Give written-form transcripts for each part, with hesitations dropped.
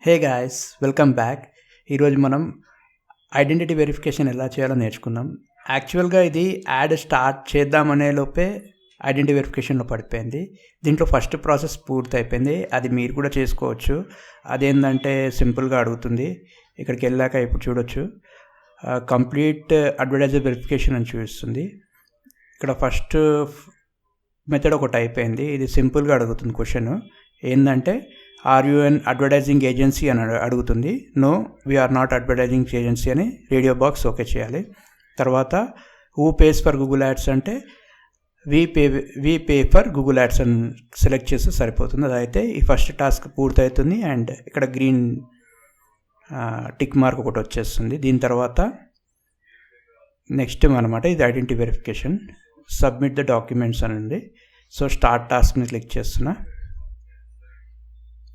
Hey guys, welcome back. ఈరోజు మనం identity verification ఎలా చేయాలో నేర్చుకుందాం. యాక్చువల్గా ఇది యాడ్ స్టార్ట్ చేద్దామనే లోపే ఐడెంటిటీ వెరిఫికేషన్లో పడిపోయింది. దీంట్లో ఫస్ట్ ప్రాసెస్ పూర్తి అయిపోయింది. అది మీరు కూడా చేసుకోవచ్చు. అదేంటంటే సింపుల్గా అడుగుతుంది. ఇక్కడికి వెళ్ళాక ఇప్పుడు చూడొచ్చు, కంప్లీట్ అడ్వర్టైజర్ వెరిఫికేషన్ అని చూపిస్తుంది. ఇక్కడ ఫస్ట్ మెథడ్ ఒకటి అయిపోయింది. ఇది సింపుల్గా అడుగుతుంది క్వశ్చన్. ఏంటంటే are you an advertising agency అని అడుగుతుంది. No, we are not advertising agency అని రేడియో బాక్స్ ఓకే చేయాలి. తర్వాత who pays for Google ads అంటే we pay for Google ads అని సెలెక్ట్ చేస్తే సరిపోతుంది. అదైతే ఈ ఫస్ట్ టాస్క్ పూర్తవుతుంది. అండ్ ఇక్కడ గ్రీన్ టిక్ మార్క్ ఒకటి వచ్చేస్తుంది. దీని తర్వాత నెక్స్ట్ అనమాట ఇది identity verification. Submit the documents అని ఉంది. సో స్టార్ట్ టాస్క్ మీద క్లిక్ చేస్తున్నా.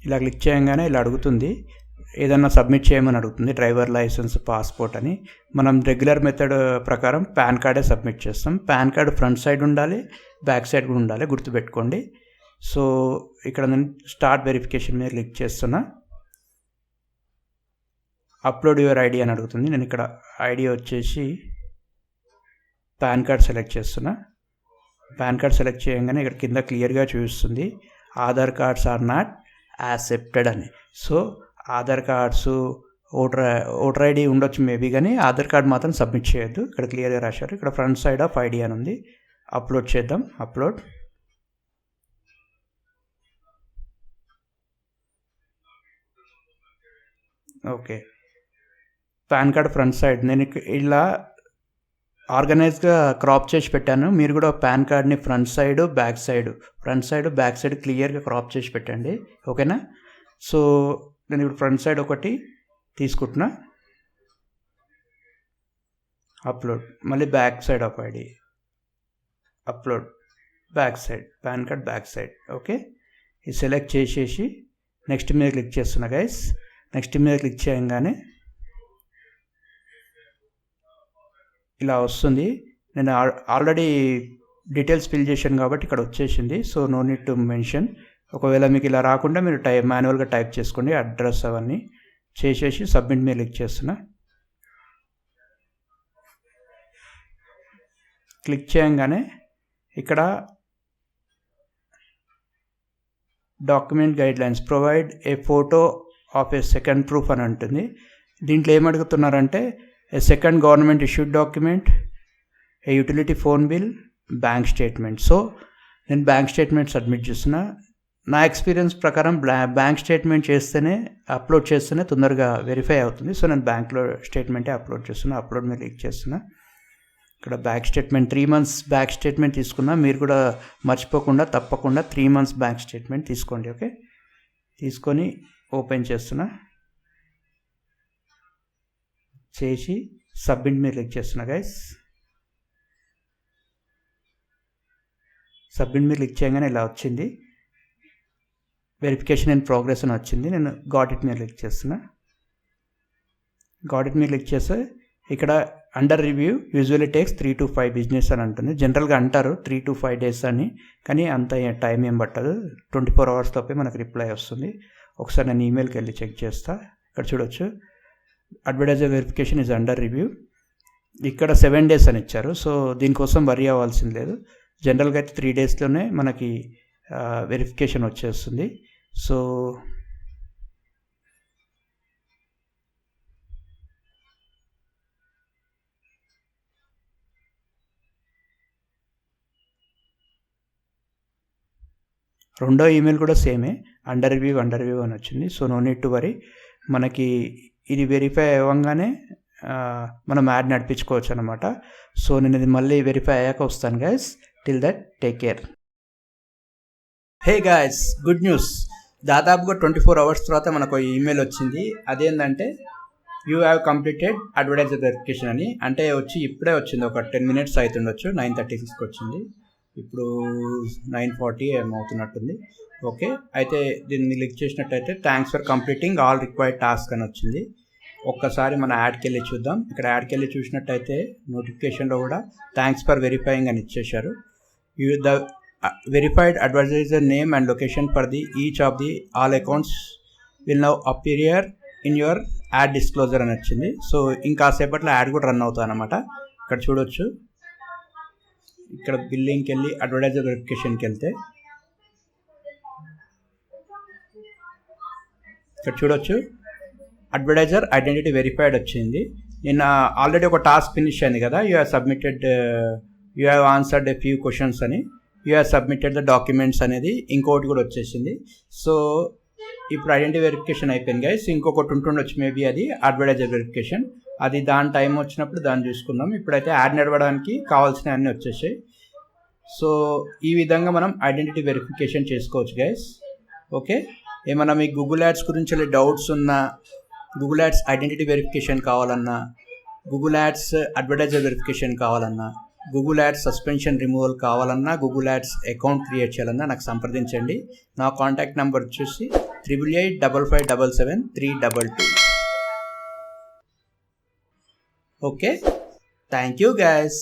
ఇలా క్లిక్ చేయగానే ఇలా అడుగుతుంది, ఏదన్నా సబ్మిట్ చేయమని అడుగుతుంది. డ్రైవర్ లైసెన్స్, పాస్పోర్ట్ అని. మనం రెగ్యులర్ మెథడ్ ప్రకారం పాన్ కార్డే సబ్మిట్ చేస్తాం. పాన్ కార్డ్ ఫ్రంట్ సైడ్ ఉండాలి, బ్యాక్ సైడ్ కూడా ఉండాలి, గుర్తుపెట్టుకోండి. సో ఇక్కడ నేను స్టార్ట్ వెరిఫికేషన్ మీద క్లిక్ చేస్తున్నా. అప్లోడ్ యువర్ ఐడి అని అడుగుతుంది. నేను ఇక్కడ ఐడి వచ్చేసి పాన్ కార్డ్ సెలెక్ట్ చేస్తున్నా. పాన్ కార్డ్ సెలెక్ట్ చేయగానే ఇక్కడ కింద క్లియర్గా చూపిస్తుంది Aadhaar cards are not accepted అని. So Aadhaar cards, voter ID ఉండొచ్చు మేబీ, కానీ ఆధార్ కార్డ్ మాత్రం సబ్మిట్ చేయొద్దు. ఇక్కడ క్లియర్గా రాశారు. ఇక్కడ ఫ్రంట్ సైడ్ ఆఫ్ ఐడి అని ఉంది. అప్లోడ్ చేద్దాం. Upload. Okay, pan card front side నేను ఇలా ఆర్గనైజ్గా క్రాప్ చేసి పెట్టాను. మీరు కూడా పాన్ కార్డ్ని ఫ్రంట్ సైడ్ బ్యాక్ సైడ్ క్లియర్గా క్రాప్ చేసి పెట్టండి. ఓకేనా? సో నేను ఇప్పుడు ఫ్రంట్ సైడ్ ఒకటి తీసుకుంటున్నా. అప్లోడ్. మళ్ళీ back side of ID. Upload. Back side, pan card back side. Okay, ఇది సెలెక్ట్ చేసేసి నెక్స్ట్ మీద క్లిక్ చేస్తున్నా గైస్. నెక్స్ట్ మీద క్లిక్ చేయగానే ఇలా వస్తుంది. నేను ఆల్రెడీ డీటెయిల్స్ ఫిల్ చేశాను కాబట్టి ఇక్కడ వచ్చేసింది. So no need to mention. ఒకవేళ మీకు ఇలా రాకుండా మీరు మాన్యువల్గా టైప్ చేసుకోండి అడ్రస్ అవన్నీ. చేసేసి సబ్మిట్ మీద క్లిక్ చేస్తున్నా. క్లిక్ చేయగానే ఇక్కడ document guidelines provide a photo of a second proof అని ఉంటుంది. దీంట్లో ఏమడుగుతున్నారంటే a second government issued document, a utility phone bill, bank statement. So నేను బ్యాంక్ స్టేట్మెంట్ సబ్మిట్ చేస్తున్నా. నా ఎక్స్పీరియన్స్ ప్రకారం బ్యాంక్ స్టేట్మెంట్ అప్లోడ్ చేస్తేనే తొందరగా వెరిఫై అవుతుంది. సో నేను బ్యాంక్లో స్టేట్మెంటే అప్లోడ్ చేస్తున్నా. అప్లోడ్ మీద క్లిక్ చేస్తున్నా. ఇక్కడ bank statement 3 months bank statement తీసుకున్నా. మీరు కూడా మర్చిపోకుండా తప్పకుండా 3 months బ్యాంక్ స్టేట్మెంట్ తీసుకోండి. ఓకే, తీసుకొని ఓపెన్ చేస్తున్నా. చేసి సబ్మిట్ మీద క్లిక్ చేస్తున్నా గైస్. సబ్మిట్ మీద క్లిక్ చేయగానే ఇలా వచ్చింది, వెరిఫికేషన్ ఇన్ ప్రోగ్రెస్ అని వచ్చింది. నేను గాట్ ఇట్ మీద క్లిక్ చేస్తున్నా. గాట్ ఇట్ మీద క్లిక్ చేస్తే ఇక్కడ under review usually takes 3 to 5 business అని అంటుంది. జనరల్గా అంటారు 3 to 5 days అని, కానీ అంత టైం ఏం పట్టదు. 24 hours లోపే మనకు రిప్లై వస్తుంది. ఒకసారి నేను ఈమెయిల్కి వెళ్ళి చెక్ చేస్తా. ఇక్కడ చూడొచ్చు, advertiser verification is under review. ఇక్కడ 7 days అని ఇచ్చారు. సో దీనికోసం వరీ అవ్వాల్సింది లేదు. జనరల్గా అయితే 3 daysలోనే మనకి వెరిఫికేషన్ వచ్చేస్తుంది. సో రెండో ఈమెయిల్ కూడా సేమే, అండర్ రివ్యూ అని వచ్చింది. So no need to worry. మనకి ఇది వెరిఫై అవ్వగానే మనం యాడ్ నడిపించుకోవచ్చు అనమాట. సో నేను ఇది మళ్ళీ వెరిఫై అయ్యాక వస్తాను guys. Till that take care. Hey guys, good news. దాదాపుగా 24 hours తర్వాత మనకు ఈమెయిల్ వచ్చింది. అదేంటంటే you have completed advertiser verification అని. అంటే ఇప్పుడే వచ్చింది, ఒక 10 minutes అవుతుండొచ్చు. 9:36 వచ్చింది. ఇప్పుడు 9:40 ఏమవుతున్నట్టుంది. ఓకే, అయితే దీన్ని క్లిక్ చేసినట్టయితే thanks for completing all required task అని వచ్చింది. ఒక్కసారి మన యాడ్కి వెళ్ళి చూద్దాం. ఇక్కడ యాడ్కి వెళ్ళి చూసినట్టయితే నోటిఫికేషన్లో కూడా థ్యాంక్స్ ఫర్ వెరిఫైయింగ్ అని ఇచ్చేశారు. The verified advertiser name and location for the each of the all accounts will now appear in your add disclosure అని వచ్చింది. సో ఇంకా సేపట్లో యాడ్ కూడా రన్ అవుతుంది అనమాట. ఇక్కడ చూడొచ్చు, ఇక్కడ బిల్లింగ్కి వెళ్ళి అడ్వర్టైజర్ వెరిఫికేషన్కి వెళ్తే ఇక్కడ చూడొచ్చు అడ్వర్టైజర్ ఐడెంటిటీ వెరిఫైడ్ వచ్చింది. నేను ఆల్రెడీ ఒక టాస్క్ ఫినిష్ అయింది కదా, you have answered a few questions అని, you have submitted the documents అనేది ఇంకోటి కూడా వచ్చేసింది. సో ఇప్పుడు ఐడెంటిటీ వెరిఫికేషన్ అయిపోయింది గైస్. ఇంకొకటి ఉంటుండొచ్చు మేబీ, అది అడ్వర్టైజర్ వెరిఫికేషన్. అది దాని టైం వచ్చినప్పుడు దాన్ని చూసుకుందాం. ఇప్పుడైతే యాడ్ నడవడానికి కావాల్సిన అన్నీ వచ్చేసాయి. సో ఈ విధంగా మనం ఐడెంటిటీ వెరిఫికేషన్ చేసుకోవచ్చు గైస్. ఓకే, ఏమన్నా మీకు గూగుల్ యాడ్స్ గురించి డౌట్స్ ఉన్నా, గూగుల్ యాడ్స్ ఐడెంటిటీ వెరిఫికేషన్ కావాలన్నా, గూగుల్ యాడ్స్ అడ్వర్టైజర్ వెరిఫికేషన్ కావాలన్నా, గూగుల్ యాడ్స్ సస్పెన్షన్ రిమూవల్ కావాలన్నా, గూగుల్ యాడ్స్ అకౌంట్ క్రియేట్ చేయాలన్నా నాకు సంప్రదించండి. నా కాంటాక్ట్ నెంబర్ వచ్చేసి 8885577322. Okay, thank you guys.